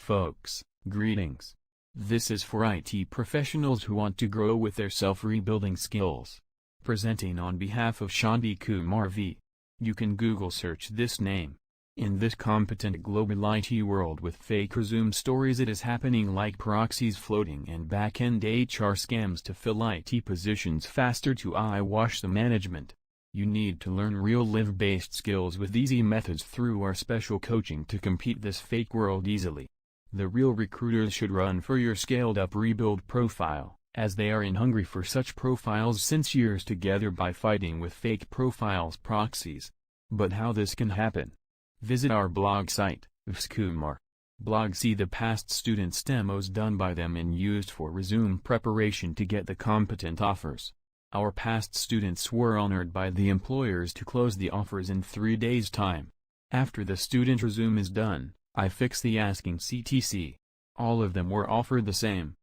folks, greetings. This is for IT professionals who want to grow with their self-rebuilding skills. Presenting on behalf of Shanti Kumar V. You can Google search this name. In this competent global IT world with fake resume stories, it is happening like proxies floating and back-end HR scams to fill IT positions faster to eyewash the management. You need to learn real live-based skills with easy methods through our special coaching to compete this fake world easily. The real recruiters should run for your scaled-up rebuild profile, as they are in hungry for such profiles since years together by fighting with fake profiles proxies. But how this can happen? Visit our blog site, Vskumar. Blog, see the past students' demos done by them and used for resume preparation to get the competent offers. Our past students were honored by the employers to close the offers in 3 days' time. After the student resume is done, I fix the asking CTC. All of them were offered the same,